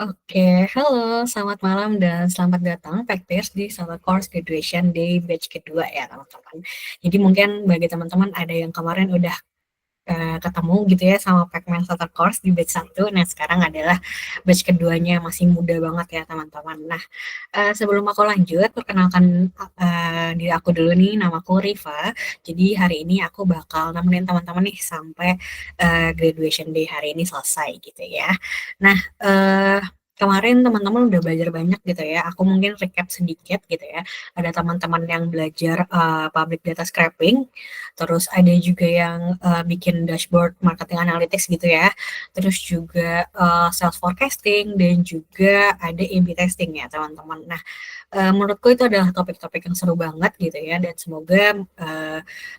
Oke, halo, selamat malam dan selamat datang Factors di Summer Course Graduation Day batch kedua ya teman-teman. Jadi mungkin bagi teman-teman ada yang kemarin udah ketemu gitu ya sama Pacman Starter Course di batch satu. Nah sekarang adalah batch keduanya masih muda banget ya teman-teman. Nah sebelum aku lanjut, perkenalkan diri aku dulu nih, namaku Riva. Jadi hari ini aku bakal nemenin teman-teman nih sampai graduation day hari ini selesai gitu ya. Nah, kemarin teman-teman udah belajar banyak gitu ya. Aku mungkin recap sedikit gitu ya. Ada teman-teman yang belajar public data scraping, terus ada juga yang bikin dashboard marketing analytics gitu ya. Terus juga sales forecasting dan juga ada A/B testing ya teman-teman. Nah, menurutku itu adalah topik-topik yang seru banget gitu ya dan semoga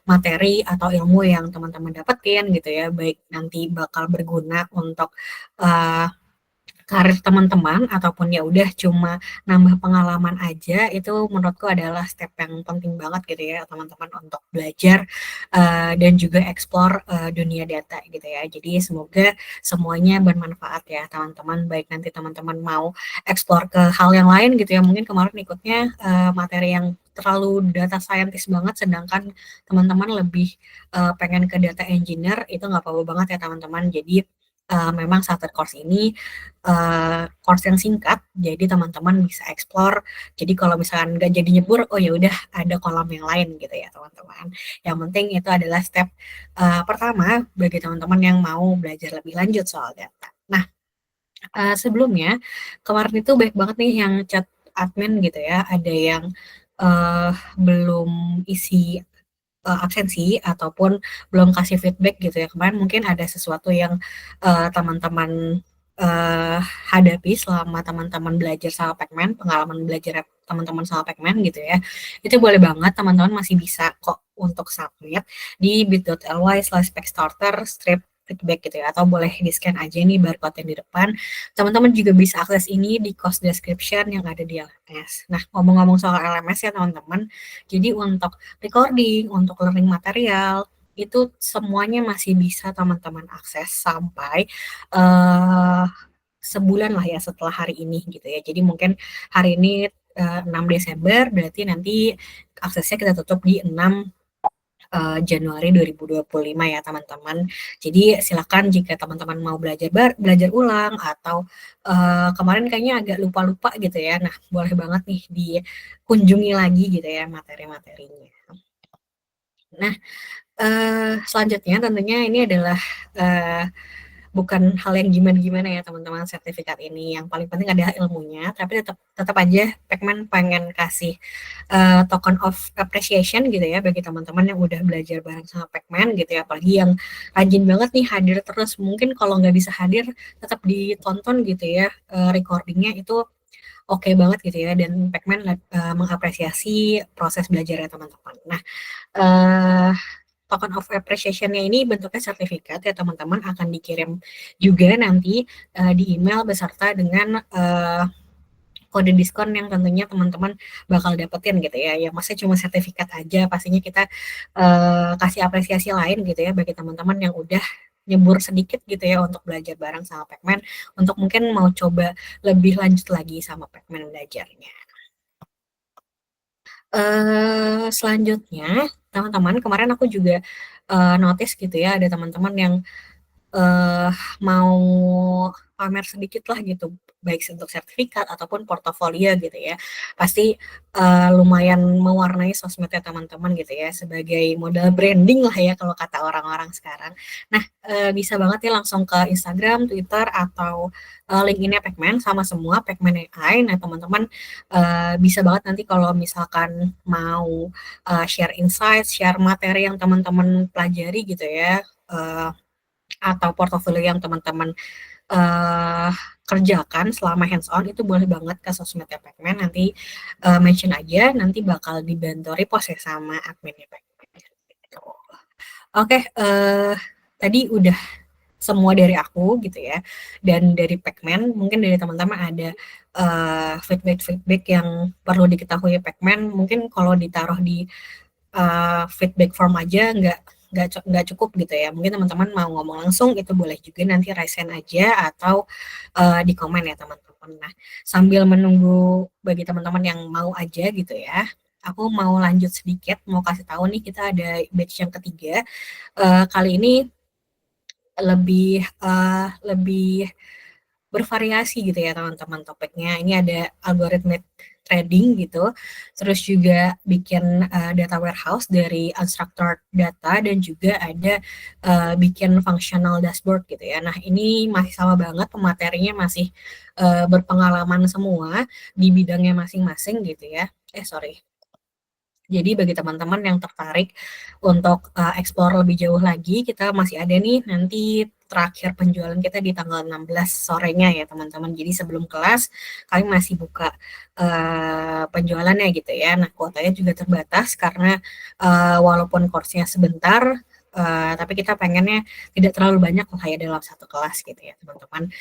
materi atau ilmu yang teman-teman dapetin gitu ya baik nanti bakal berguna untuk uh, karir teman-teman ataupun ya udah cuma nambah pengalaman aja itu menurutku adalah step yang penting banget gitu ya teman-teman untuk belajar dan juga explore dunia data gitu ya. Jadi semoga semuanya bermanfaat ya teman-teman. Baik nanti teman-teman mau explore ke hal yang lain gitu ya. Mungkin kemarin ikutnya materi yang terlalu data scientist banget sedangkan teman-teman lebih pengen ke data engineer itu nggak apa-apa banget ya teman-teman. Jadi memang starter course ini course yang singkat, jadi teman-teman bisa explore. Jadi kalau misalkan nggak jadi nyebur, oh ya udah ada kolam yang lain gitu ya teman-teman. Yang penting itu adalah step pertama bagi teman-teman yang mau belajar lebih lanjut soal data. Nah, sebelumnya kemarin itu banyak banget nih yang chat admin gitu ya, ada yang belum isi absensi ataupun belum kasih feedback gitu ya. Kemarin mungkin ada sesuatu yang teman-teman uh, hadapi selama teman-teman belajar sama Pacman, pengalaman belajar teman-teman sama Pacman gitu ya. Itu boleh banget teman-teman masih bisa kok untuk submit di bit.ly/packstarter strip feedback gitu ya, atau boleh di scan aja nih barcode yang di depan. Teman-teman juga bisa akses ini di course description yang ada di LMS. Nah, ngomong-ngomong soal LMS ya teman-teman, jadi untuk recording, untuk learning material, itu semuanya masih bisa teman-teman akses sampai uh, sebulan lah ya setelah hari ini gitu ya. Jadi mungkin hari ini 6 Desember, berarti nanti aksesnya kita tutup di 6 Januari 2025 ya teman-teman. Jadi silakan jika teman-teman mau belajar ulang atau kemarin kayaknya agak lupa-lupa gitu ya. Nah, boleh banget nih dikunjungi lagi gitu ya materi-materinya. Nah, selanjutnya tentunya ini adalah uh, bukan hal yang gimana-gimana ya teman-teman sertifikat ini. Yang paling penting adalah ilmunya, tapi tetap tetap aja Pacman pengen kasih token of appreciation gitu ya bagi teman-teman yang udah belajar bareng sama Pacman gitu ya. Apalagi yang rajin banget nih hadir terus. Mungkin kalau nggak bisa hadir tetap ditonton gitu ya recordingnya itu oke banget gitu ya dan Pacman mengapresiasi proses belajarnya teman-teman. Nah, uh, token of appreciation-nya ini bentuknya sertifikat ya teman-teman akan dikirim juga nanti di email beserta dengan kode diskon yang tentunya teman-teman bakal dapetin gitu ya. Ya masa cuma sertifikat aja, pastinya kita kasih apresiasi lain gitu ya bagi teman-teman yang udah nyebur sedikit gitu ya untuk belajar bareng sama Pacman untuk mungkin mau coba lebih lanjut lagi sama Pacman belajarnya. Selanjutnya, teman-teman, kemarin aku juga notice gitu ya, ada teman-teman yang uh, mau pamer sedikit lah gitu, baik untuk sertifikat ataupun portofolio gitu ya. Pasti lumayan mewarnai sosmednya teman-teman gitu ya, sebagai modal branding lah ya kalau kata orang-orang sekarang. Nah, bisa banget ya langsung ke Instagram, Twitter, atau LinkedIn-nya Pacman sama semua Pacman AI. Nah, teman-teman bisa banget nanti kalau misalkan mau share insight, share materi yang teman-teman pelajari gitu ya, atau portofolio yang teman-teman uh, kerjakan selama hands on itu boleh banget ke sosmednya Pacman nanti mention aja nanti bakal dibantu repost ya sama adminnya Pacman. Gitu. Oke, tadi udah semua dari aku gitu ya dan dari Pacman mungkin dari teman-teman ada feedback-feedback yang perlu diketahui Pacman mungkin kalau ditaruh di feedback form aja nggak cukup gitu ya. Mungkin teman-teman mau ngomong langsung itu boleh juga nanti raise hand aja atau di komen ya teman-teman. teman-teman. Nah, sambil menunggu bagi teman-teman yang mau aja gitu ya, aku mau lanjut sedikit, mau kasih tahu nih kita ada batch yang ketiga. Kali ini lebih bervariasi gitu ya teman-teman topiknya. Ini ada algoritma trading gitu, terus juga bikin data warehouse dari unstructured data dan juga ada bikin functional dashboard gitu ya. Nah ini masih sama banget pematerinya masih berpengalaman semua di bidangnya masing-masing gitu ya. Sorry. Jadi bagi teman-teman yang tertarik untuk explore lebih jauh lagi, kita masih ada nih nanti terakhir penjualan kita di tanggal 16 sorenya ya teman-teman. Jadi sebelum kelas kami masih buka penjualannya gitu ya. Nah kuotanya juga terbatas karena walaupun course-nya sebentar, tapi kita pengennya tidak terlalu banyak lah ya dalam satu kelas gitu ya teman-teman.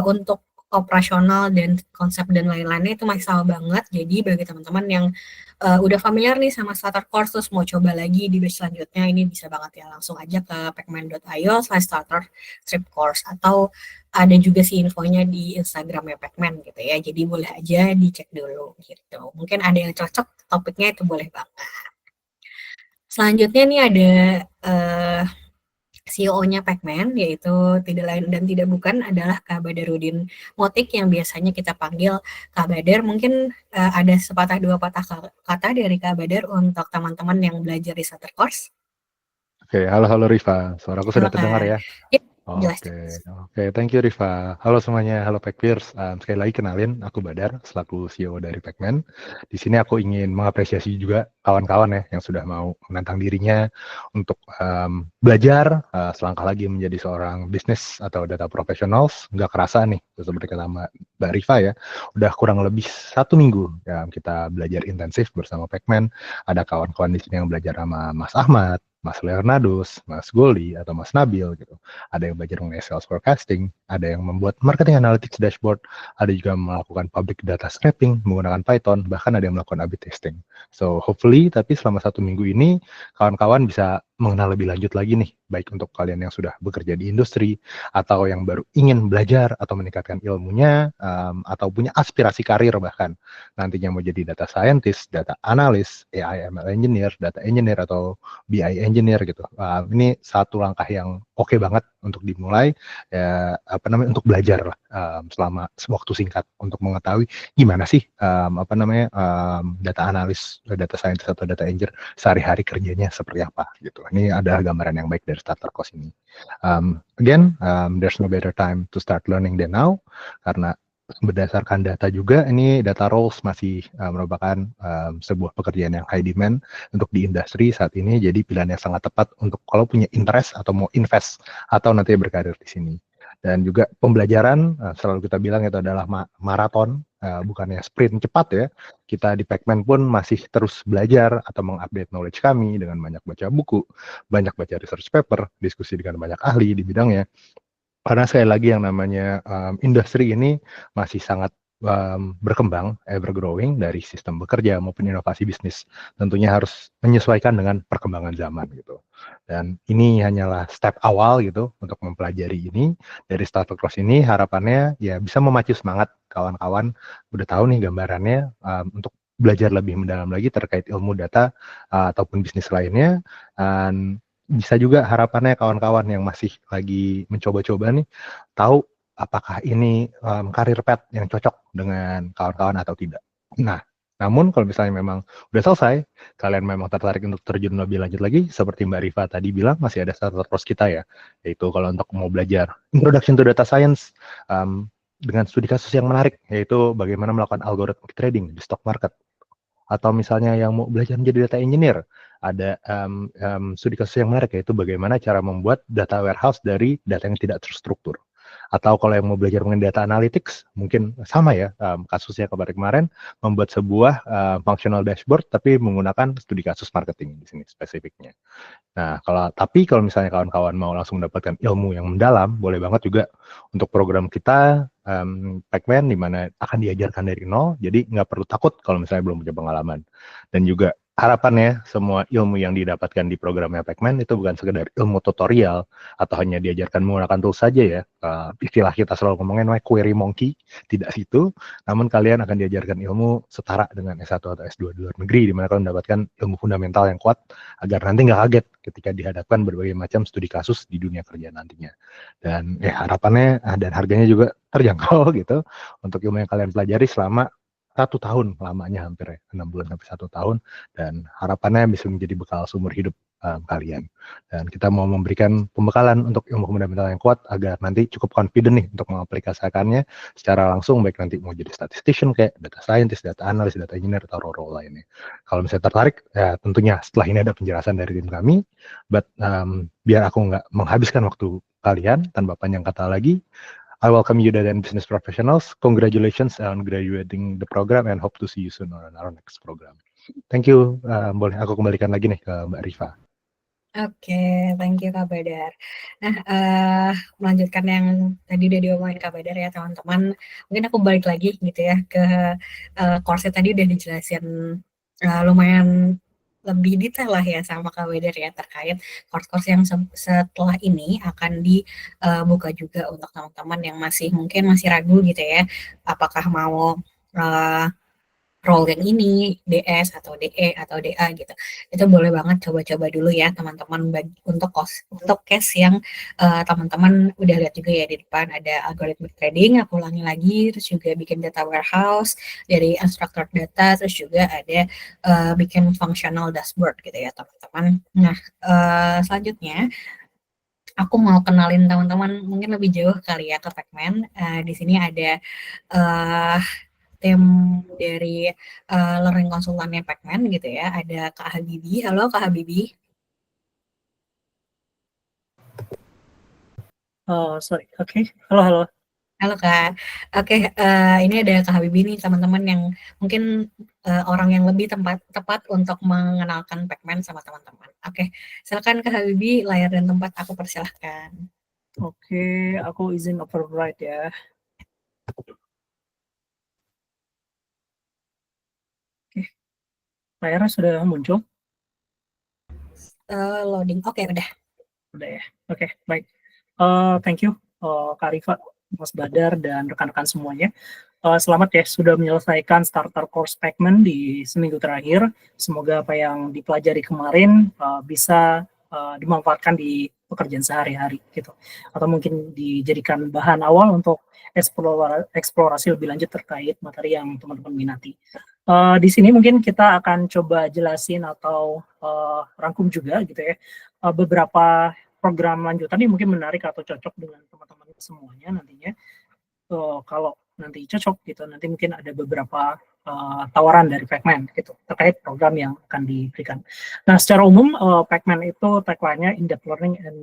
Untuk operasional dan konsep dan lain-lainnya itu masih sama banget. Jadi bagi teman-teman yang udah familiar nih sama starter course terus mau coba lagi di batch selanjutnya ini bisa banget ya langsung aja ke pacman.io/starter strip course atau ada juga sih infonya di Instagramnya Pacman gitu ya jadi boleh aja dicek dulu gitu mungkin ada yang cocok topiknya itu boleh banget. Selanjutnya nih ada uh, CEO-nya Pacman, yaitu tidak lain dan tidak bukan adalah Kak Badarudin Motik yang biasanya kita panggil Kak Badar. Mungkin ada sepatah dua patah kata dari Kak Badar untuk teman-teman yang belajar di Starter Course. Oke, halo Rifa. Suaraku sudah Halo terdengar Kak. ya? Ya, jelas. Oke, thank you Rifa. Halo semuanya, halo Packpeers. Sekali lagi kenalin, aku Badar, selaku CEO dari Pacman. Di sini aku ingin mengapresiasi juga kawan-kawan ya yang sudah mau menantang dirinya untuk belajar selangkah lagi menjadi seorang bisnis atau data professionals. Nggak kerasa nih, seperti kata Mbak Rifa ya, udah kurang lebih 1 minggu ya, kita belajar intensif bersama Pacman. Ada kawan-kawan di sini yang belajar sama Mas Ahmad, Mas Leonardus, Mas Goli, atau Mas Nabil gitu. Ada yang belajar mengenai sales forecasting, ada yang membuat marketing analytics dashboard, ada juga melakukan public data scraping menggunakan Python, bahkan ada yang melakukan A/B testing. So hopefully, tapi selama 1 minggu ini, kawan-kawan bisa mengenal lebih lanjut lagi nih, baik untuk kalian yang sudah bekerja di industri, atau yang baru ingin belajar atau meningkatkan ilmunya, atau punya aspirasi karir bahkan. Nantinya mau jadi data scientist, data analyst, AI ML engineer, data engineer, atau BI engineer gitu. Ini satu langkah yang oke banget untuk dimulai, ya, untuk belajar lah selama waktu singkat untuk mengetahui gimana sih data analis, data scientist atau data engineer sehari-hari kerjanya seperti apa gitu. Ini adalah gambaran yang baik dari starter course ini. There's no better time to start learning than now karena berdasarkan data juga ini data roles masih merupakan sebuah pekerjaan yang high demand untuk di industri saat ini, jadi pilihan yang sangat tepat untuk kalau punya interest atau mau invest atau nanti berkarir di sini. Dan juga pembelajaran selalu kita bilang itu adalah maraton, bukannya sprint cepat ya. Kita di Pacman pun masih terus belajar atau mengupdate knowledge kami dengan banyak baca buku, banyak baca research paper, diskusi dengan banyak ahli di bidangnya. Karena sekali lagi yang namanya industri ini masih sangat berkembang, ever growing dari sistem bekerja maupun inovasi bisnis. Tentunya harus menyesuaikan dengan perkembangan zaman gitu. Dan ini hanyalah step awal gitu untuk mempelajari ini. Dari Startup Cross ini harapannya ya bisa memacu semangat kawan-kawan udah tahu nih gambarannya untuk belajar lebih mendalam lagi terkait ilmu data ataupun bisnis lainnya. Dan bisa juga harapannya kawan-kawan yang masih lagi mencoba-coba nih tahu apakah ini karir path yang cocok dengan kawan-kawan atau tidak. Nah, namun kalau misalnya memang udah selesai, kalian memang tertarik untuk terjun lebih lanjut lagi, seperti Mbak Rifa tadi bilang, masih ada starter course kita ya, yaitu kalau untuk mau belajar Introduction to Data Science dengan studi kasus yang menarik, yaitu bagaimana melakukan algoritma trading di stock market. Atau misalnya yang mau belajar menjadi data engineer, ada studi kasus yang menarik, yaitu bagaimana cara membuat data warehouse dari data yang tidak terstruktur. Atau kalau yang mau belajar mengenai data analytics, mungkin sama ya kasusnya kemarin membuat sebuah functional dashboard, tapi menggunakan studi kasus marketing di sini spesifiknya. Nah, kalau misalnya kawan-kawan mau langsung mendapatkan ilmu yang mendalam, boleh banget juga untuk program kita Pacman, di mana akan diajarkan dari nol, jadi nggak perlu takut kalau misalnya belum punya pengalaman. Dan juga harapannya semua ilmu yang didapatkan di programnya Pacman itu bukan sekedar ilmu tutorial atau hanya diajarkan menggunakan tools saja ya. Istilah kita selalu ngomongin query monkey, tidak situ. Namun kalian akan diajarkan ilmu setara dengan S1 atau S2 di luar negeri, di mana kalian mendapatkan ilmu fundamental yang kuat agar nanti nggak kaget ketika dihadapkan berbagai macam studi kasus di dunia kerja nantinya. Dan ya harapannya dan harganya juga terjangkau gitu untuk ilmu yang kalian pelajari selama 1 tahun lamanya, hampir ya, 6 bulan sampai 1 tahun, dan harapannya bisa menjadi bekal seumur hidup kalian. Dan kita mau memberikan pembekalan untuk ilmu fundamental yang kuat agar nanti cukup confident nih untuk mengaplikasikannya secara langsung, baik nanti mau jadi statistician kayak data scientist, data analyst, data engineer, atau role lainnya. Kalau misalnya tertarik, ya tentunya setelah ini ada penjelasan dari tim kami, but biar aku nggak menghabiskan waktu kalian tanpa panjang kata lagi, I welcome you data and business professionals. Congratulations on graduating the program and hope to see you soon on our next program. Thank you. Boleh aku kembalikan lagi nih ke Mbak Rifa. Oke, thank you Kak Badar. Nah, melanjutkan yang tadi udah diomongin Kak Badar ya teman-teman. Mungkin aku balik lagi gitu ya ke course tadi udah dijelasin lumayan lebih detail lah ya sama Kak Badar ya terkait course-course yang setelah ini akan dibuka juga untuk teman-teman yang mungkin masih ragu gitu ya, apakah mau role yang ini, DS atau DE atau DA gitu. Itu boleh banget coba-coba dulu ya teman-teman untuk case yang teman-teman udah lihat juga ya di depan ada algorithmic trading, aku ulangi lagi, terus juga bikin data warehouse dari unstructured data, terus juga ada bikin functional dashboard gitu ya teman-teman. Nah, selanjutnya aku mau kenalin teman-teman mungkin lebih jauh kali ya ke Pacman. Di sini ada tim dari learning konsultannya Pacman gitu ya. Ada Kak Habibi. Halo Kak Habibi. Oh, sorry. Oke. Halo. Halo Kak. Oke, ini ada Kak Habibi nih teman-teman yang mungkin orang yang lebih tepat untuk mengenalkan Pacman sama teman-teman. Oke, silakan Kak Habibi, layar dan tempat aku persilahkan. Oke, aku izin override ya. Oke, layarnya sudah muncul? Loading, oke udah. Udah ya, oke baik. Thank you Kak Rifa, Mas Badar, dan rekan-rekan semuanya. Selamat ya sudah menyelesaikan starter course Pacman di seminggu terakhir. Semoga apa yang dipelajari kemarin bisa dimanfaatkan di pekerjaan sehari-hari gitu, atau mungkin dijadikan bahan awal untuk eksplorasi lebih lanjut terkait materi yang teman-teman minati. Di sini mungkin kita akan coba jelasin atau rangkum juga gitu ya beberapa program lanjutan ini mungkin menarik atau cocok dengan teman-teman semuanya nantinya. Kalau nanti cocok gitu, nanti mungkin ada beberapa tawaran dari Pacman gitu terkait program yang akan diberikan. Nah, secara umum Pacman itu tagline-nya in-depth learning and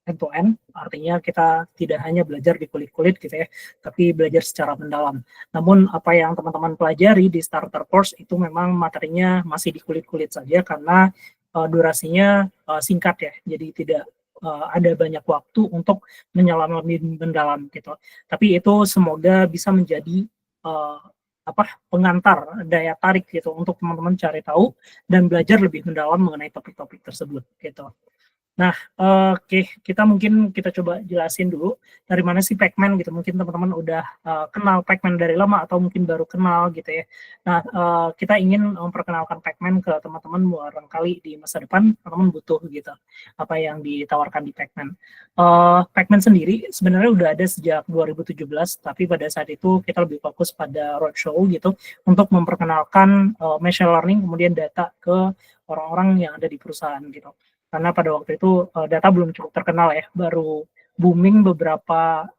end-to-end, artinya kita tidak hanya belajar di kulit-kulit gitu ya, tapi belajar secara mendalam. Namun apa yang teman-teman pelajari di starter course itu memang materinya masih di kulit-kulit saja karena durasinya singkat ya, jadi tidak ada banyak waktu untuk menyelami mendalam gitu. Tapi itu semoga bisa menjadi pengantar daya tarik gitu untuk teman-teman cari tahu dan belajar lebih mendalam mengenai topik-topik tersebut gitu. Nah, kita coba jelasin dulu dari mana sih Pacman gitu. Mungkin teman-teman udah kenal Pacman dari lama atau mungkin baru kenal gitu ya. Nah, kita ingin memperkenalkan Pacman ke teman-teman barangkali di masa depan teman-teman butuh gitu apa yang ditawarkan di Pacman. Pacman sendiri sebenarnya udah ada sejak 2017, tapi pada saat itu kita lebih fokus pada roadshow gitu untuk memperkenalkan machine learning kemudian data ke orang-orang yang ada di perusahaan gitu. Karena pada waktu itu data belum cukup terkenal ya, baru booming beberapa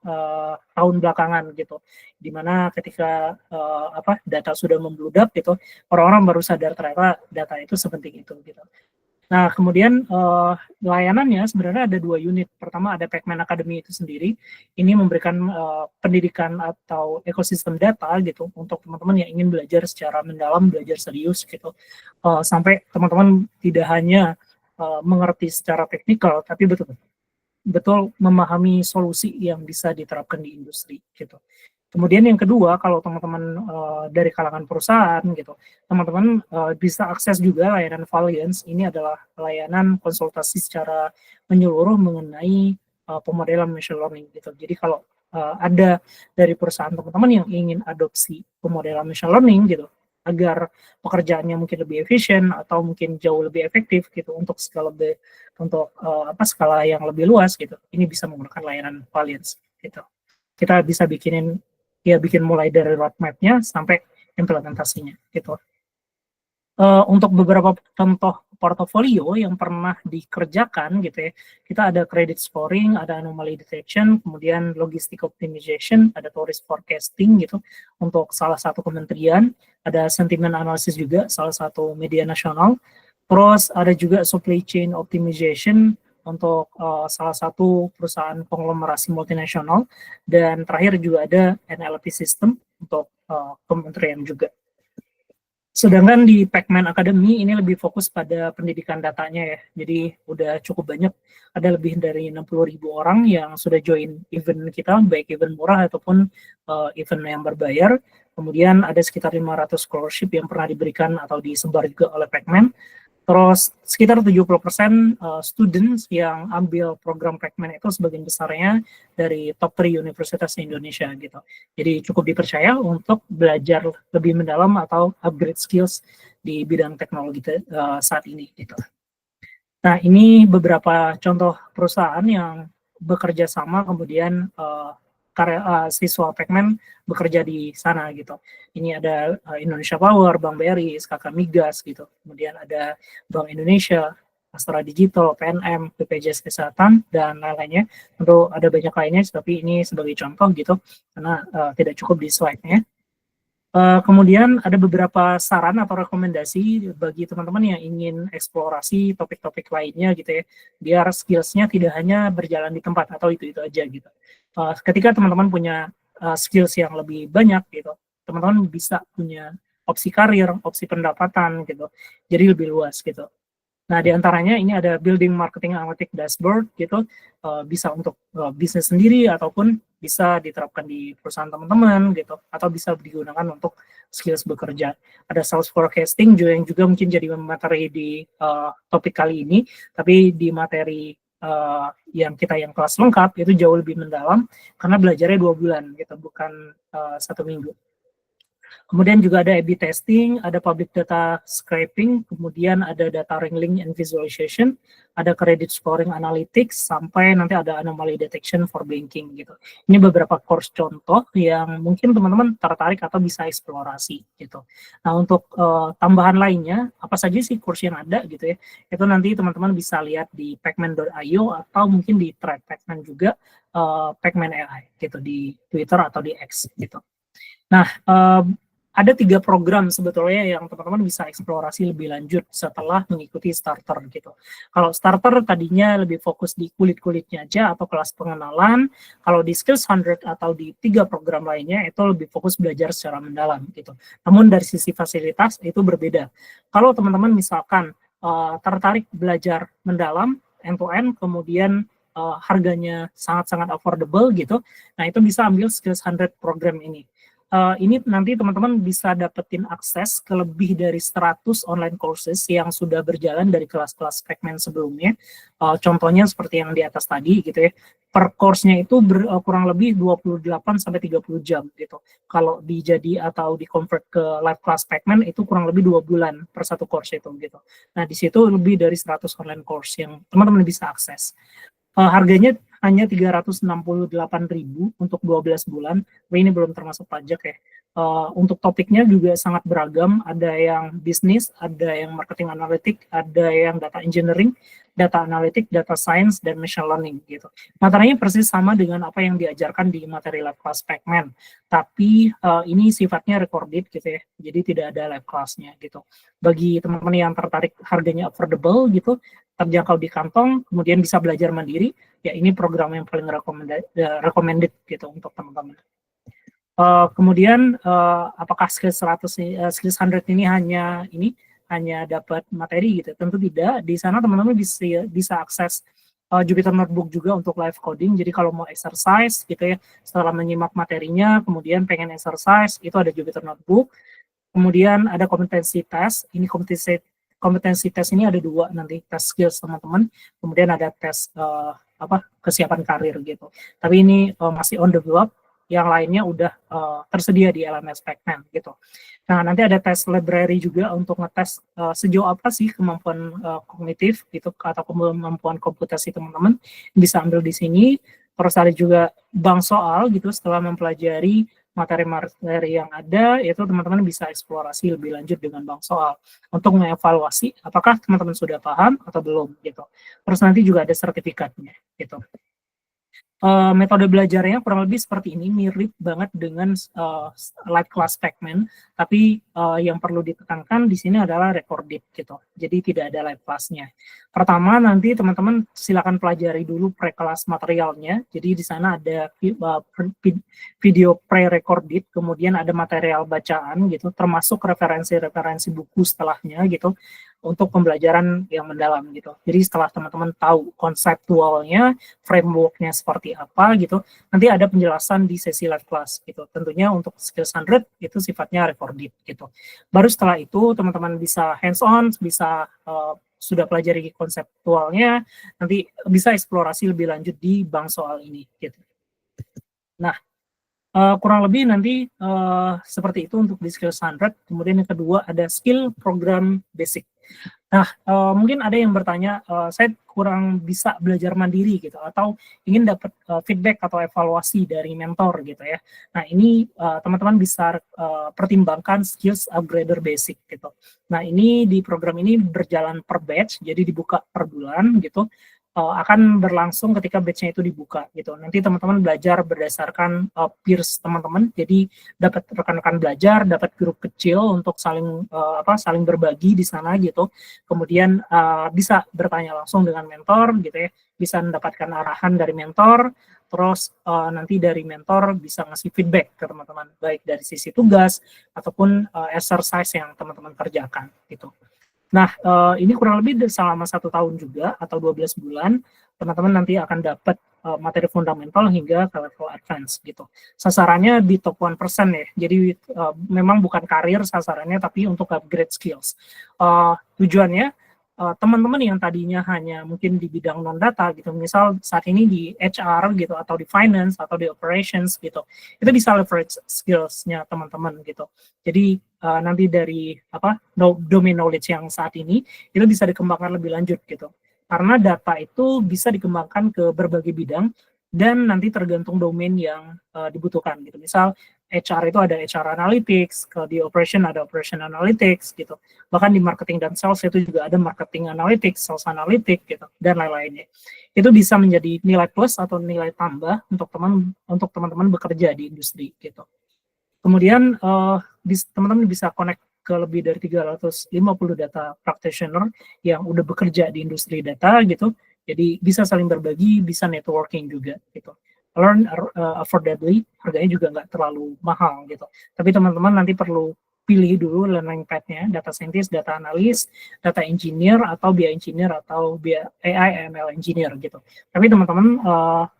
tahun belakangan gitu, dimana ketika data sudah membludak gitu, orang-orang baru sadar ternyata data itu sepenting itu gitu. Nah, kemudian layanannya sebenarnya ada 2 unit. Pertama ada Pacman Academy itu sendiri. Ini memberikan pendidikan atau ekosistem data gitu untuk teman-teman yang ingin belajar secara mendalam, belajar serius gitu. Sampai teman-teman tidak hanya mengerti secara teknikal, tapi betul memahami solusi yang bisa diterapkan di industri gitu. Kemudian yang kedua, kalau teman-teman dari kalangan perusahaan gitu, teman-teman bisa akses juga layanan Valiance. Ini adalah layanan konsultasi secara menyeluruh mengenai pemodelan machine learning gitu. Jadi kalau ada dari perusahaan teman-teman yang ingin adopsi pemodelan machine learning gitu, agar pekerjaannya mungkin lebih efisien atau mungkin jauh lebih efektif gitu untuk skala skala yang lebih luas gitu, ini bisa menggunakan layanan Valiance gitu. Kita bisa bikin mulai dari roadmap-nya sampai implementasinya gitu. Untuk beberapa contoh portofolio yang pernah dikerjakan gitu ya, kita ada credit scoring, ada anomaly detection, kemudian logistic optimization, ada tourist forecasting gitu untuk salah satu kementerian, ada sentiment analysis juga salah satu media nasional, terus ada juga supply chain optimization untuk salah satu perusahaan konglomerasi multinasional, dan terakhir juga ada NLP system untuk kementerian juga. Sedangkan di Pacman Academy ini lebih fokus pada pendidikan datanya ya. Jadi udah cukup banyak, ada lebih dari 60.000 orang yang sudah join event kita, baik event murah ataupun event yang berbayar. Kemudian ada sekitar 500 scholarship yang pernah diberikan atau disebar juga oleh Pacman. Terus sekitar 70% students yang ambil program Pacman itu sebagian besarnya dari top 3 universitas di Indonesia gitu. Jadi cukup dipercaya untuk belajar lebih mendalam atau upgrade skills di bidang teknologi saat ini gitu. Nah, ini beberapa contoh perusahaan yang bekerja sama kemudian siswa Pacman bekerja di sana gitu. Ini ada Indonesia Power, Bank BRI, SKK Migas gitu. Kemudian ada Bank Indonesia, Astra Digital, PNM, BPJS Kesehatan, dan lain-lainnya. Tentu ada banyak lainnya, tapi ini sebagai contoh gitu, karena tidak cukup di slide-nya. Kemudian ada beberapa saran atau rekomendasi bagi teman-teman yang ingin eksplorasi topik-topik lainnya gitu ya, biar skills-nya tidak hanya berjalan di tempat atau itu aja gitu. Ketika teman-teman punya skills yang lebih banyak gitu, teman-teman bisa punya opsi karir, opsi pendapatan gitu, jadi lebih luas gitu. Nah, di antaranya ini ada building marketing analytic dashboard gitu, bisa untuk bisnis sendiri ataupun bisa diterapkan di perusahaan teman-teman gitu, atau bisa digunakan untuk skills bekerja. Ada sales forecasting juga yang juga mungkin jadi materi di topik kali ini, tapi di materi yang kelas lengkap itu jauh lebih mendalam karena belajarnya 2 bulan gitu, bukan 1 minggu. Kemudian juga ada A/B testing, ada public data scraping, kemudian ada data wrangling and visualization, ada credit scoring analytics, sampai nanti ada anomaly detection for banking gitu. Ini beberapa course contoh yang mungkin teman-teman tertarik atau bisa eksplorasi gitu. Nah, untuk tambahan lainnya, apa saja sih course yang ada gitu ya, itu nanti teman-teman bisa lihat di pacman.io atau mungkin di thread Pacman juga, Pacman AI gitu, di Twitter atau di X gitu. Nah, ada 3 program sebetulnya yang teman-teman bisa eksplorasi lebih lanjut setelah mengikuti starter gitu. Kalau starter tadinya lebih fokus di kulit-kulitnya aja atau kelas pengenalan, kalau di Skills 100 atau di 3 program lainnya itu lebih fokus belajar secara mendalam gitu. Namun dari sisi fasilitas itu berbeda. Kalau teman-teman misalkan tertarik belajar mendalam, end-to-end, kemudian harganya sangat-sangat affordable gitu, nah itu bisa ambil Skills 100 program ini. Ini nanti teman-teman bisa dapetin akses ke lebih dari 100 online courses yang sudah berjalan dari kelas-kelas Pacman sebelumnya. Contohnya seperti yang di atas tadi gitu ya. Per course-nya itu kurang lebih 28-30 jam gitu. Kalau dijadi atau di-convert ke live class Pacman itu kurang lebih 2 bulan per satu course itu gitu. Nah, di situ lebih dari 100 online course yang teman-teman bisa akses. Harganya hanya 368.000 untuk 12 bulan, tapi ini belum termasuk pajak ya. Untuk topiknya juga sangat beragam, ada yang bisnis, ada yang marketing analitik, ada yang data engineering, data analitik, data science, dan machine learning gitu. Materinya persis sama dengan apa yang diajarkan di materi lab class Pacman, tapi ini sifatnya recorded gitu ya, jadi tidak ada lab class-nya gitu. Bagi teman-teman yang tertarik harganya affordable gitu, terjangkau di kantong, kemudian bisa belajar mandiri, ya ini program yang paling recommended gitu untuk teman-teman. Kemudian apakah Skills 100 ini hanya dapat materi gitu? Tentu tidak. Di sana teman-teman bisa akses Jupyter Notebook juga untuk live coding. Jadi kalau mau exercise gitu ya, setelah menyimak materinya, kemudian pengen exercise, itu ada Jupyter Notebook. Kemudian ada kompetensi tes. Ini kompetensi tes ini ada 2 nanti, tes skills teman-teman. Kemudian ada tes kesiapan karir gitu. Tapi ini masih on develop. Yang lainnya udah tersedia di LMS Pacman gitu. Nah, nanti ada tes library juga untuk ngetes sejauh apa sih kemampuan kognitif gitu atau kemampuan komputasi teman-teman, bisa ambil di sini. Terus ada juga bank soal gitu, setelah mempelajari materi-materi yang ada, itu teman-teman bisa eksplorasi lebih lanjut dengan bank soal untuk mengevaluasi apakah teman-teman sudah paham atau belum gitu. Terus nanti juga ada sertifikatnya gitu. Metode belajarnya kurang lebih seperti ini, mirip banget dengan live class Pacman, tapi yang perlu ditekankan di sini adalah recorded gitu. Jadi tidak ada live class-nya. Pertama nanti teman-teman silakan pelajari dulu pre-class materialnya. Jadi di sana ada video pre-recorded, kemudian ada material bacaan gitu, termasuk referensi-referensi buku setelahnya gitu, untuk pembelajaran yang mendalam gitu. Jadi setelah teman-teman tahu konseptualnya, framework-nya seperti apa gitu, nanti ada penjelasan di sesi live class gitu. Tentunya untuk skill 100 itu sifatnya recorded gitu. Baru setelah itu teman-teman bisa hands on, bisa sudah pelajari konseptualnya, nanti bisa eksplorasi lebih lanjut di bank soal ini gitu. Nah, kurang lebih nanti seperti itu untuk di skill 100. Kemudian yang kedua ada skill program basic. Nah, mungkin ada yang bertanya, saya kurang bisa belajar mandiri gitu, atau ingin dapat feedback atau evaluasi dari mentor gitu ya. Nah, ini teman-teman bisa pertimbangkan skills upgrader basic gitu. Nah, ini di program ini berjalan per batch, jadi dibuka per bulan gitu. Akan berlangsung ketika batch-nya itu dibuka gitu. Nanti teman-teman belajar berdasarkan peers teman-teman, jadi dapat rekan-rekan belajar, dapat grup kecil untuk saling saling berbagi di sana gitu. Kemudian bisa bertanya langsung dengan mentor gitu ya, bisa mendapatkan arahan dari mentor, terus nanti dari mentor bisa ngasih feedback ke teman-teman, baik dari sisi tugas ataupun exercise yang teman-teman kerjakan gitu. Nah, ini kurang lebih selama 1 tahun juga atau 12 bulan, teman-teman nanti akan dapat materi fundamental hingga ke level advance gitu. Sasarannya di top 1% ya, jadi memang bukan karir sasarannya, tapi untuk upgrade skills. Tujuannya, teman-teman yang tadinya hanya mungkin di bidang non-data gitu, misal saat ini di HR gitu, atau di finance, atau di operations gitu, itu bisa leverage skills-nya teman-teman gitu. Jadi nanti dari domain knowledge yang saat ini itu bisa dikembangkan lebih lanjut gitu. Karena data itu bisa dikembangkan ke berbagai bidang dan nanti tergantung domain yang dibutuhkan gitu. Misal HR itu ada HR analytics, di operation ada operation analytics gitu. Bahkan di marketing dan sales itu juga ada marketing analytics, sales analytics gitu, dan lain-lainnya. Itu bisa menjadi nilai plus atau nilai tambah untuk teman-teman bekerja di industri gitu. Kemudian teman-teman bisa connect ke lebih dari 350 data practitioner yang udah bekerja di industri data gitu. Jadi bisa saling berbagi, bisa networking juga gitu. Learn affordably, harganya juga nggak terlalu mahal gitu. Tapi teman-teman nanti perlu pilih dulu learning path-nya, data scientist, data analyst, data engineer, atau BI engineer, atau AI ML engineer gitu. Tapi teman-teman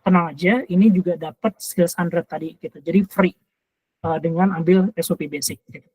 tenang aja, ini juga dapat skill 100 tadi gitu. Jadi free dengan ambil SOP basic gitu.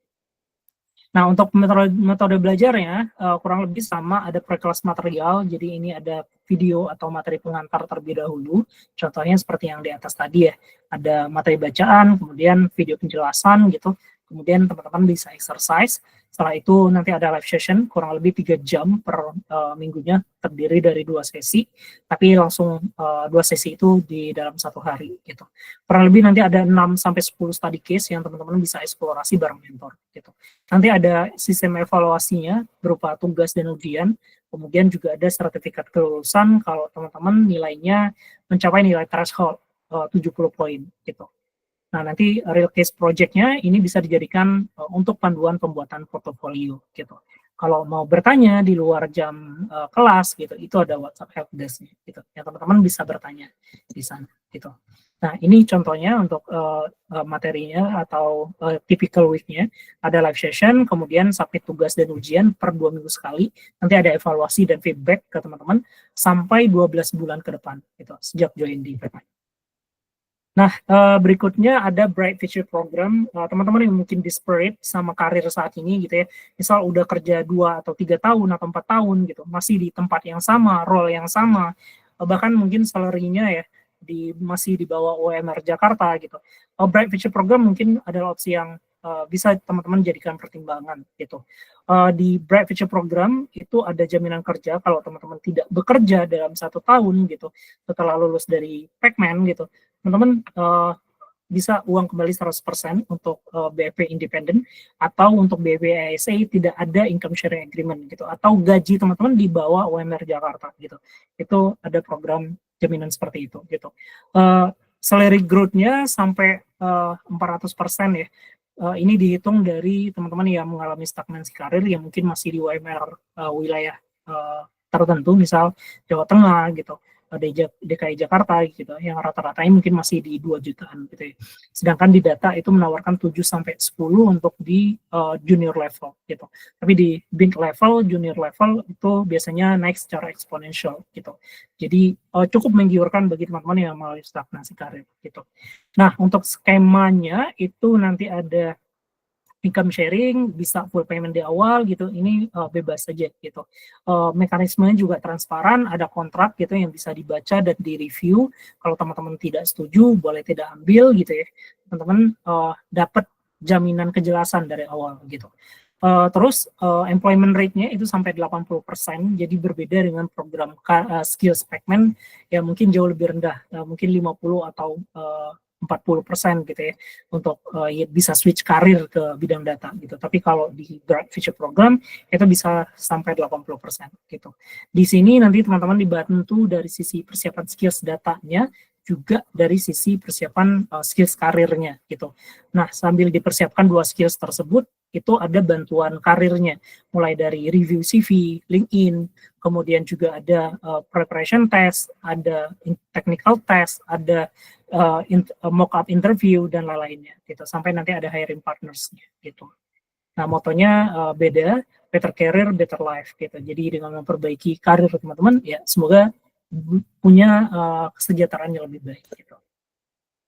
Nah, untuk metode belajarnya kurang lebih sama, ada pre-class material, jadi ini ada video atau materi pengantar terlebih dahulu, contohnya seperti yang di atas tadi ya, ada materi bacaan, kemudian video penjelasan gitu, kemudian teman-teman bisa exercise, setelah itu nanti ada live session, kurang lebih 3 jam per minggunya, terdiri dari 2 sesi, tapi langsung 2 sesi itu di dalam 1 hari gitu. Kurang lebih nanti ada 6-10 study case yang teman-teman bisa eksplorasi bareng mentor gitu. Nanti ada sistem evaluasinya berupa tugas dan ujian, kemudian juga ada sertifikat kelulusan kalau teman-teman nilainya mencapai nilai threshold 70 poin gitu. Nah, nanti real case project-nya ini bisa dijadikan untuk panduan pembuatan portofolio gitu. Kalau mau bertanya di luar jam kelas gitu, itu ada WhatsApp helpdesk gitu. Ya teman-teman bisa bertanya di sana gitu. Nah, ini contohnya untuk materinya atau typical week-nya. Ada live session, kemudian submit tugas dan ujian per 2 minggu sekali. Nanti ada evaluasi dan feedback ke teman-teman sampai 12 bulan ke depan, gitu, sejak join di Pekmen. Nah, berikutnya ada Bright Future Program. Teman-teman yang mungkin desperate sama karir saat ini gitu ya, misal udah kerja 2 atau 3 tahun atau 4 tahun gitu, masih di tempat yang sama, role yang sama, bahkan mungkin salary-nya ya masih di bawah UMR Jakarta gitu. Bright Future Program mungkin adalah opsi yang bisa teman-teman jadikan pertimbangan gitu. Di Bright Future Program itu ada jaminan kerja kalau teman-teman tidak bekerja dalam 1 tahun gitu setelah lulus dari Pekmen gitu. Teman-teman bisa uang kembali 100% untuk BEP independen, atau untuk BEP ASA tidak ada income sharing agreement gitu, atau gaji teman-teman di bawah UMR Jakarta gitu. Itu ada program jaminan seperti itu gitu. Salary growth-nya sampai 400% ya. Ini dihitung dari teman-teman yang mengalami stagnansi karir yang mungkin masih di UMR wilayah tertentu, misal Jawa Tengah gitu, DKI Jakarta gitu, yang rata-ratanya mungkin masih di 2 jutaan gitu ya. Sedangkan di data itu menawarkan 7 sampai 10 untuk di junior level gitu. Tapi di mid level, junior level itu biasanya naik secara eksponensial gitu. Jadi cukup menggiurkan bagi teman-teman yang melalui stagnasi karir gitu. Nah, untuk skemanya itu nanti ada income sharing, bisa full payment di awal gitu, ini bebas saja gitu. Mekanismenya juga transparan, ada kontrak gitu yang bisa dibaca dan direview. Kalau teman-teman tidak setuju, boleh tidak ambil gitu ya. Teman-teman dapat jaminan kejelasan dari awal gitu. Terus employment rate-nya itu sampai 80%, jadi berbeda dengan program skills Pekmen yang mungkin jauh lebih rendah, mungkin 50 atau 40% gitu ya, untuk ya bisa switch karir ke bidang data gitu. Tapi kalau di Bright Future Program itu bisa sampai 80% gitu. Di sini nanti teman-teman dibantu dari sisi persiapan skills datanya, juga dari sisi persiapan skills karirnya gitu. Nah, sambil dipersiapkan 2 skills tersebut, itu ada bantuan karirnya, mulai dari review CV, LinkedIn, kemudian juga ada preparation test, ada technical test, ada mock-up interview, dan lain-lainnya gitu, sampai nanti ada hiring partners-nya gitu. Nah, motonya beda, better career, better life gitu. Jadi dengan memperbaiki karir teman-teman, ya semoga punya kesejahteraan yang lebih baik gitu.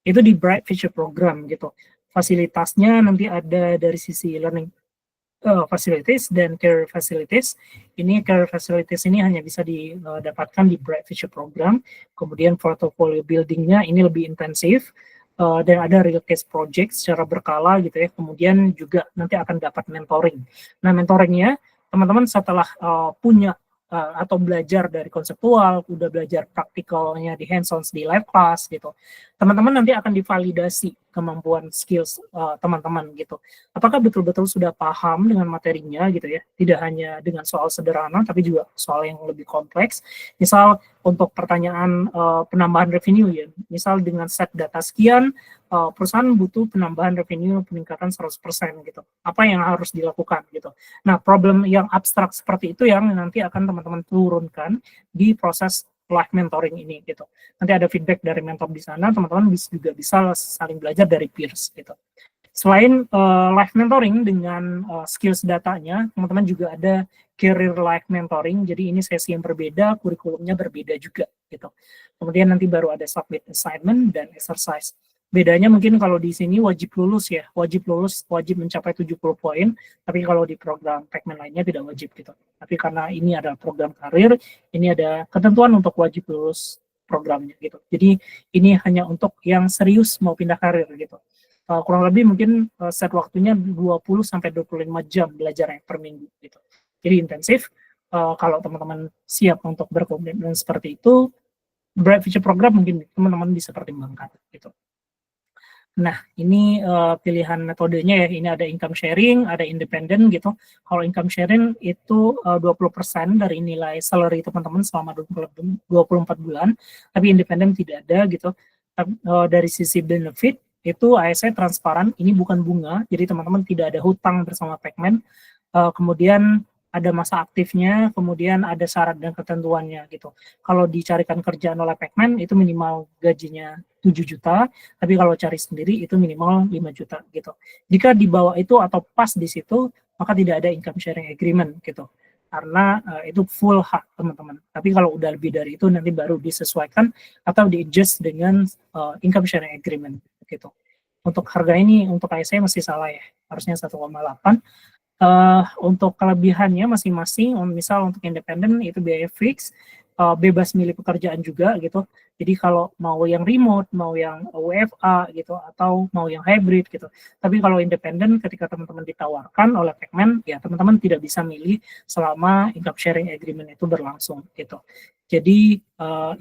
Itu di Bright Future Program gitu. Fasilitasnya nanti ada dari sisi learning facilities dan career facilities. Ini career facilities ini hanya bisa didapatkan di Bright Future Program. Kemudian portfolio building-nya ini lebih intensif, dan ada real case project secara berkala gitu ya. Kemudian juga nanti akan dapat mentoring. Nah, mentoringnya teman-teman setelah punya atau belajar dari konseptual, udah belajar praktikalnya di hands-on di live class gitu, teman-teman nanti akan divalidasi kemampuan skills teman-teman gitu. Apakah betul-betul sudah paham dengan materinya gitu ya, tidak hanya dengan soal sederhana, tapi juga soal yang lebih kompleks. Misal untuk pertanyaan penambahan revenue ya, misal dengan set data sekian, perusahaan butuh penambahan revenue peningkatan 100% gitu. Apa yang harus dilakukan gitu. Nah, problem yang abstrak seperti itu yang nanti akan teman-teman turunkan di proses live mentoring ini gitu. Nanti ada feedback dari mentor di sana, teman-teman juga bisa saling belajar dari peers gitu. Selain live mentoring dengan skills datanya, teman-teman juga ada career live mentoring. Jadi ini sesi yang berbeda, kurikulumnya berbeda juga gitu. Kemudian nanti baru ada submit assignment dan exercise. Bedanya mungkin kalau di sini wajib lulus ya, wajib mencapai 70 poin, tapi kalau di program Pekmen lainnya tidak wajib gitu. Tapi karena ini ada program karir, ini ada ketentuan untuk wajib lulus programnya gitu. Jadi ini hanya untuk yang serius mau pindah karir gitu. Kurang lebih mungkin set waktunya 20 sampai 25 jam belajarnya per minggu gitu. Jadi intensif. Kalau teman-teman siap untuk berkomitmen seperti itu, Bright Future Program mungkin teman-teman bisa pertimbangkan gitu. Nah, ini pilihan metodenya ya. Ini ada income sharing, ada independen gitu. Kalau income sharing itu 20% dari nilai salary teman-teman selama 24 bulan, tapi independen tidak ada gitu. Dari sisi benefit, itu ASI transparan, ini bukan bunga, jadi teman-teman tidak ada hutang bersama Pekmen. Kemudian ada masa aktifnya, kemudian ada syarat dan ketentuannya gitu. Kalau dicarikan kerjaan oleh Pacman itu minimal gajinya 7 juta, tapi kalau cari sendiri itu minimal 5 juta gitu. Jika di bawah itu atau pas di situ, maka tidak ada income sharing agreement gitu. Karena itu full hak teman-teman. Tapi kalau udah lebih dari itu nanti baru disesuaikan atau di-adjust dengan income sharing agreement gitu. Untuk harga ini untuk ISA masih salah ya, harusnya 1,8. Untuk kelebihannya masing-masing, misal untuk independen itu biaya fix, bebas milih pekerjaan juga gitu. Jadi kalau mau yang remote, mau yang WFA gitu, atau mau yang hybrid gitu. Tapi kalau independen ketika teman-teman ditawarkan oleh Pacman, ya teman-teman tidak bisa milih selama income sharing agreement itu berlangsung gitu. Jadi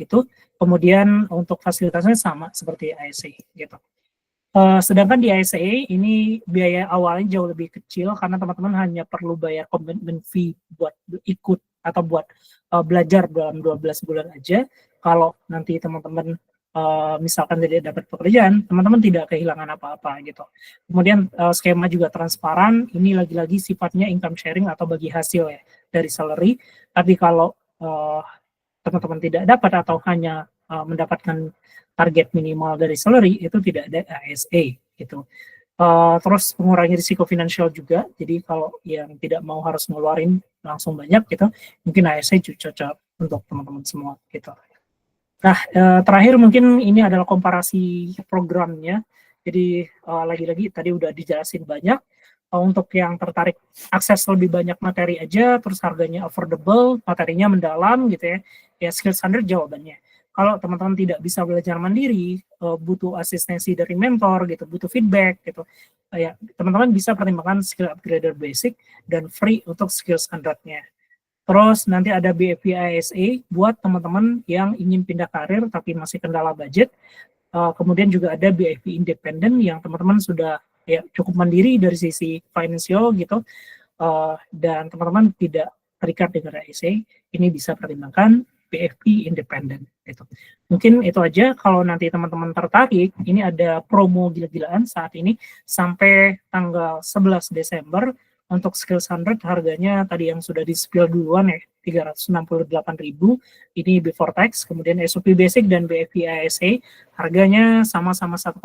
itu, kemudian untuk fasilitasnya sama seperti ISA gitu. Sedangkan di ISA ini biaya awalnya jauh lebih kecil karena teman-teman hanya perlu bayar commitment fee buat ikut atau buat belajar dalam 12 bulan aja. Kalau nanti teman-teman misalkan tidak dapat pekerjaan, teman-teman tidak kehilangan apa-apa gitu. Kemudian skema juga transparan, ini lagi-lagi sifatnya income sharing atau bagi hasil ya dari salary. Tapi kalau teman-teman tidak dapat atau hanya mendapatkan target minimal dari salary itu tidak ada ASA gitu. Terus mengurangi risiko finansial juga. Jadi kalau yang tidak mau harus ngeluarin langsung banyak gitu, mungkin ASA cocok untuk teman-teman semua gitu. Nah, terakhir mungkin ini adalah komparasi programnya. Jadi lagi-lagi tadi udah dijelasin banyak. Untuk yang tertarik akses lebih banyak materi aja, terus harganya affordable, materinya mendalam gitu ya. Ya skill standard jawabannya. Kalau teman-teman tidak bisa belajar mandiri, butuh asistensi dari mentor gitu, butuh feedback gitu, ya teman-teman bisa pertimbangkan skill upgrader basic dan free untuk skill standardnya. Terus nanti ada BFP ISA buat teman-teman yang ingin pindah karir tapi masih kendala budget. Kemudian juga ada BFP independen yang teman-teman sudah ya cukup mandiri dari sisi financial gitu, dan teman-teman tidak terikat dengan ISA, ini bisa pertimbangkan BFP independen gitu. Mungkin itu aja. Kalau nanti teman-teman tertarik, ini ada promo gila-gilaan saat ini sampai tanggal 11 Desember untuk skill standard harganya tadi yang sudah di-spill duluan ya, 368.000 ini before tax. Kemudian SOP basic dan BFP ISA harganya sama-sama 1,8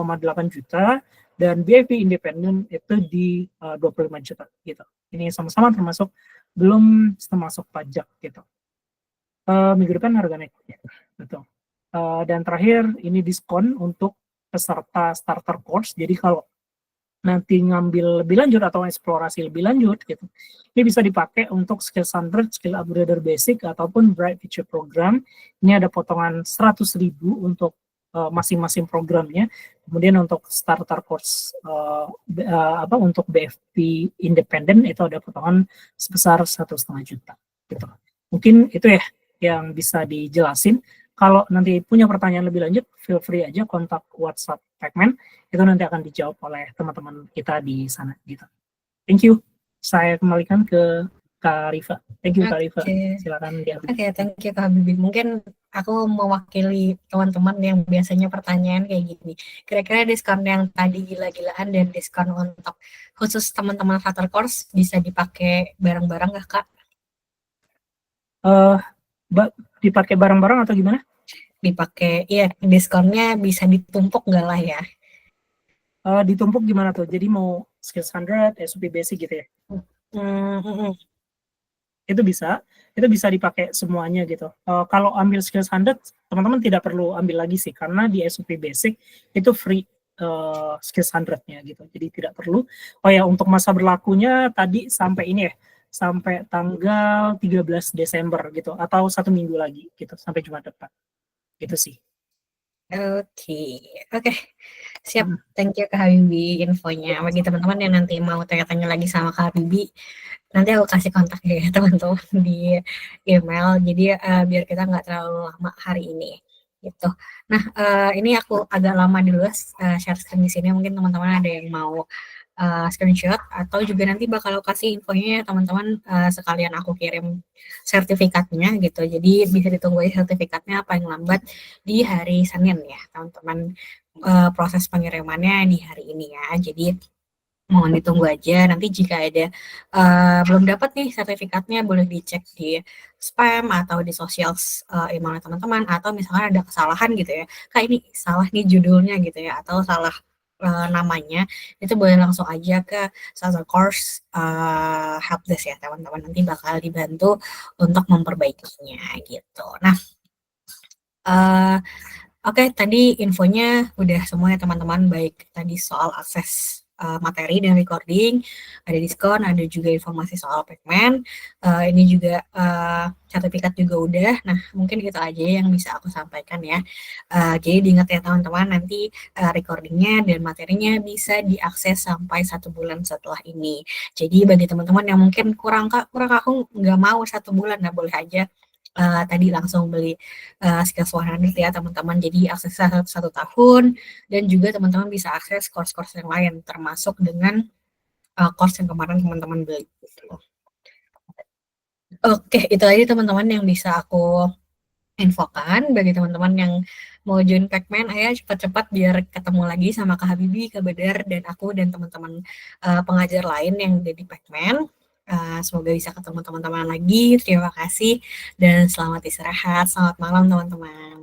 juta dan BFP independen itu di 25 juta gitu. Ini sama-sama termasuk belum termasuk pajak gitu. Minggu depan harga naik ya, betul. Dan terakhir ini diskon untuk peserta starter course. Jadi kalau nanti ngambil lebih lanjut atau eksplorasi lebih lanjut gitu, ini bisa dipakai untuk skill standard, skill upgrader basic ataupun bright future program. Ini ada potongan 100.000 untuk masing-masing programnya. Kemudian untuk starter course untuk BFP independen itu ada potongan sebesar 1,5 juta gitu. Mungkin itu ya yang bisa dijelasin. Kalau nanti punya pertanyaan lebih lanjut, feel free aja kontak WhatsApp Pacman, itu nanti akan dijawab oleh teman-teman kita di sana gitu. Thank you. Saya kembalikan ke Kak Rifa. Thank you Kak Rifa. Silakan diambil. Oke, thank you Kak Habibie. Mungkin aku mewakili teman-teman yang biasanya pertanyaan kayak gini. Kira-kira diskon yang tadi gila-gilaan dan diskon untuk khusus teman-teman starter course bisa dipakai bareng-bareng nggak Kak? Dipakai bareng-bareng atau gimana? Dipakai, iya diskonnya bisa ditumpuk nggak lah ya? Ditumpuk gimana tuh? Jadi mau skill standard, SOP basic gitu ya? Itu bisa dipakai semuanya gitu. Kalau ambil skill standard, teman-teman tidak perlu ambil lagi sih, karena di SOP basic itu free skill standardnya gitu. Jadi tidak perlu. Oh ya, untuk masa berlakunya tadi sampai ini ya, sampai tanggal 13 Desember gitu, atau 1 minggu lagi gitu, sampai Jumat depan. Itu sih. Oke, siap. Thank you Kak Habibie infonya. Bagi teman-teman yang nanti mau tanya-tanya lagi sama Kak Habibie, nanti aku kasih kontak ya teman-teman di email. Jadi biar kita nggak terlalu lama hari ini gitu. Nah, ini aku agak lama dulu share screen di sini. Mungkin teman-teman ada yang mau screenshot atau juga nanti bakal kasih infonya ya teman-teman, sekalian aku kirim sertifikatnya gitu. Jadi bisa ditunggu ya sertifikatnya paling lambat di hari Senin ya teman-teman, proses pengirimannya di hari ini ya. Jadi mohon ditunggu aja. Nanti jika ada belum dapat nih sertifikatnya, boleh dicek di spam atau di sosial email teman-teman, atau misalkan ada kesalahan gitu ya, Kak ini salah nih judulnya gitu ya, atau salah namanya, itu boleh langsung aja ke Salsa Course helpdesk ya teman-teman, nanti bakal dibantu untuk memperbaikinya gitu. Nah, oke, tadi infonya udah semua ya teman-teman, baik tadi soal akses materi dan recording, ada diskon, ada juga informasi soal Pacman, ini juga sertifikat juga udah. Nah, mungkin itu aja yang bisa aku sampaikan ya. Jadi diingat ya teman-teman, nanti recordingnya dan materinya bisa diakses sampai 1 bulan setelah ini. Jadi bagi teman-teman yang mungkin kurang aku nggak mau 1 bulan, nah boleh aja tadi langsung beli Skills 100 ya teman-teman. Jadi akses 1 tahun, dan juga teman-teman bisa akses course-course yang lain, termasuk dengan course yang kemarin teman-teman beli. Gitu. Oke, itu aja teman-teman yang bisa aku infokan. Bagi teman-teman yang mau join Pacman, ayo cepat-cepat biar ketemu lagi sama Kak Habibie, Kak Badar, dan aku dan teman-teman pengajar lain yang ada di Pacman. Semoga bisa ketemu teman-teman lagi. Terima kasih dan selamat istirahat. Selamat malam teman-teman.